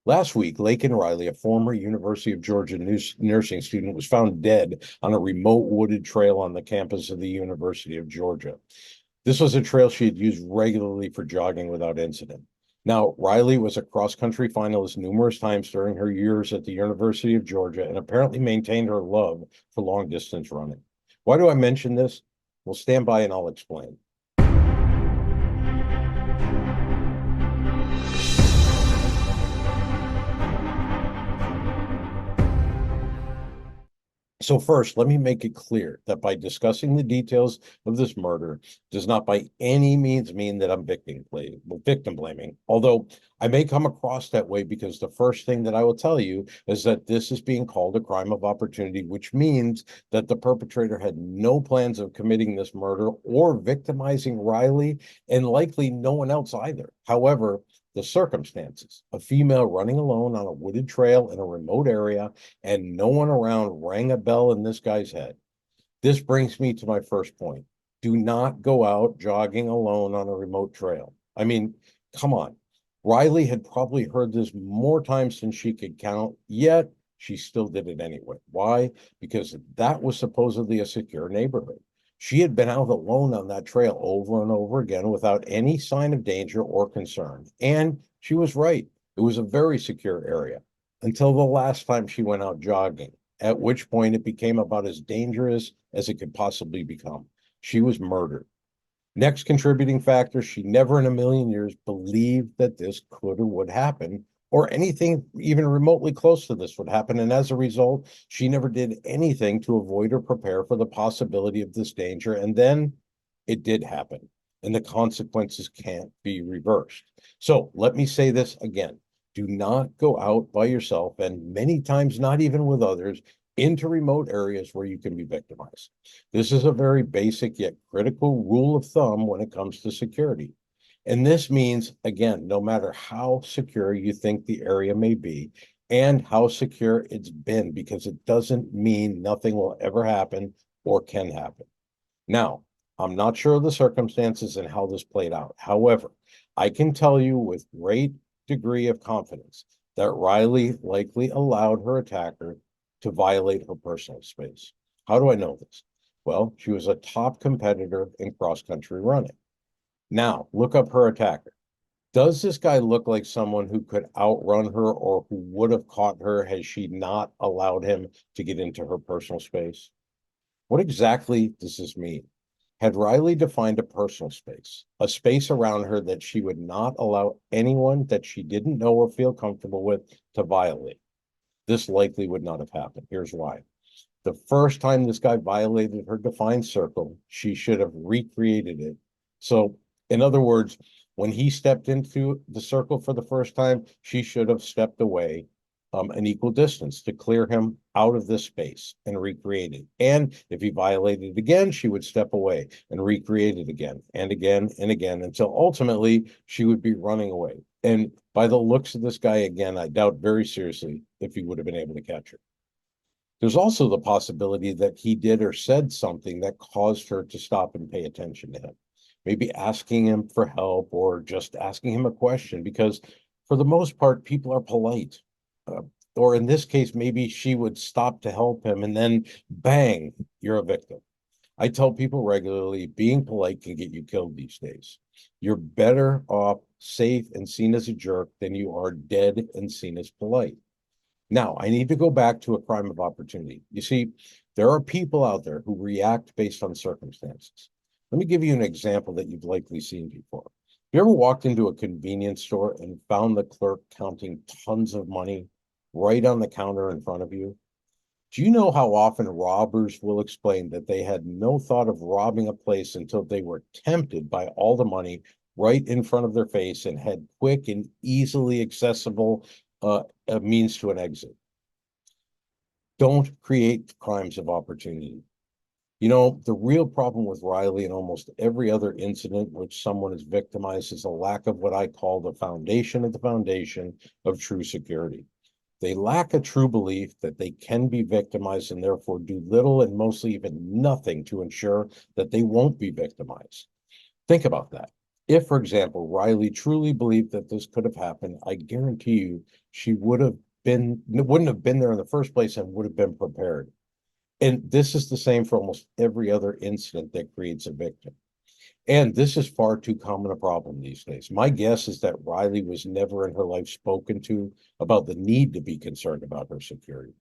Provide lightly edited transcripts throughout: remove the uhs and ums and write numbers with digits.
Last week, Laken Riley, a former University of Georgia nursing student, was found dead on a remote wooded trail on the campus of the University of Georgia. This was a trail she had used regularly for jogging without incident. Now, Riley was a cross-country finalist numerous times during her years at the University of Georgia and apparently maintained her love for long-distance running. Why do I mention this? Well, stand by and I'll explain. So first, let me make it clear that by discussing the details of this murder does not by any means mean that I'm victim blaming, although I may come across that way because the first thing that I will tell you is that this is being called a crime of opportunity, which means that the perpetrator had no plans of committing this murder or victimizing Riley, and likely no one else either. However, the circumstances, a female running alone on a wooded trail in a remote area and no one around, rang a bell in this guy's head. This brings me to my first point. Do not go out jogging alone on a remote trail. I mean, come on. Riley had probably heard this more times than she could count, yet she still did it anyway. Why? Because that was supposedly a secure neighborhood. She had been out alone on that trail over and over again without any sign of danger or concern. And she was right. It was a very secure area until the last time she went out jogging, at which point it became about as dangerous as it could possibly become. She was murdered. Next contributing factor, she never in a million years believed that this could or would happen, or anything even remotely close to this would happen. And as a result, she never did anything to avoid or prepare for the possibility of this danger. And then it did happen, and the consequences can't be reversed. So let me say this again. Do not go out by yourself, and many times not even with others, into remote areas where you can be victimized. This is a very basic yet critical rule of thumb when it comes to security. And this means, again, no matter how secure you think the area may be and how secure it's been, because it doesn't mean nothing will ever happen or can happen. Now, I'm not sure of the circumstances and how this played out. However, I can tell you with great degree of confidence that Riley likely allowed her attacker to violate her personal space. How do I know this? Well, she was a top competitor in cross-country running. Now, look up her attacker. Does this guy look like someone who could outrun her or who would have caught her had she not allowed him to get into her personal space? What exactly does this mean? Had Riley defined a personal space, a space around her that she would not allow anyone that she didn't know or feel comfortable with to violate? This likely would not have happened. Here's why. The first time this guy violated her defined circle, she should have recreated it. So, in other words, when he stepped into the circle for the first time, she should have stepped away an equal distance to clear him out of this space and recreate it. And if he violated it again, she would step away and recreate it again and again and again until ultimately she would be running away. And by the looks of this guy, again, I doubt very seriously if he would have been able to catch her. There's also the possibility that he did or said something that caused her to stop and pay attention to him. Maybe asking him for help or just asking him a question, because for the most part, people are polite. Or in this case, maybe she would stop to help him and then bang, you're a victim. I tell people regularly, being polite can get you killed these days. You're better off safe and seen as a jerk than you are dead and seen as polite. Now, I need to go back to a crime of opportunity. You see, there are people out there who react based on circumstances. Let me give you an example that you've likely seen before. Have you ever walked into a convenience store and found the clerk counting tons of money right on the counter in front of you? Do you know how often robbers will explain that they had no thought of robbing a place until they were tempted by all the money right in front of their face and had quick and easily accessible a means to an exit? Don't create crimes of opportunity. You know, the real problem with Riley and almost every other incident which someone is victimized is a lack of what I call the foundation of the foundation of true security. They lack a true belief that they can be victimized and therefore do little and mostly even nothing to ensure that they won't be victimized. Think about that. If, for example, Riley truly believed that this could have happened, I guarantee you she wouldn't have been there in the first place and would have been prepared. And this is the same for almost every other incident that creates a victim. And this is far too common a problem these days. My guess is that Riley was never in her life spoken to about the need to be concerned about her security.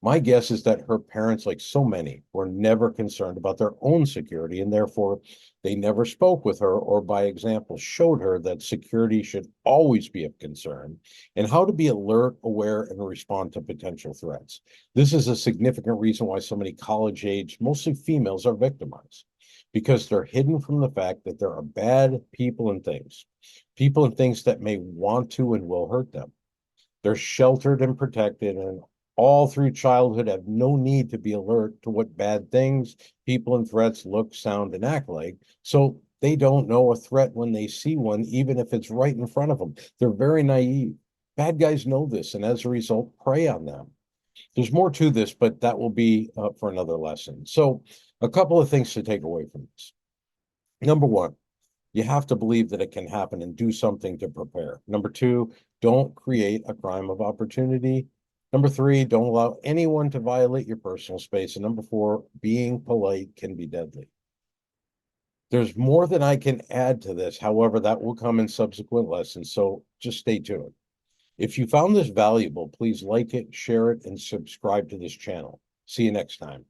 My guess is that her parents, like so many, were never concerned about their own security, and therefore they never spoke with her or, by example, showed her that security should always be of concern and how to be alert, aware, and respond to potential threats. This is a significant reason why so many college age, mostly females, are victimized because they're hidden from the fact that there are bad people and things that may want to and will hurt them. They're sheltered and protected, and all through childhood have no need to be alert to what bad things, people, and threats look, sound, and act like. So they don't know a threat when they see one, even if it's right in front of them. They're very naive. Bad guys know this, and as a result, prey on them. There's more to this, but that will be for another lesson. So, a couple of things to take away from this. Number one, you have to believe that it can happen and do something to prepare. Number two, don't create a crime of opportunity. Number three, don't allow anyone to violate your personal space. And number four, being polite can be deadly. There's more than I can add to this. However, that will come in subsequent lessons. So just stay tuned. If you found this valuable, please like it, share it, and subscribe to this channel. See you next time.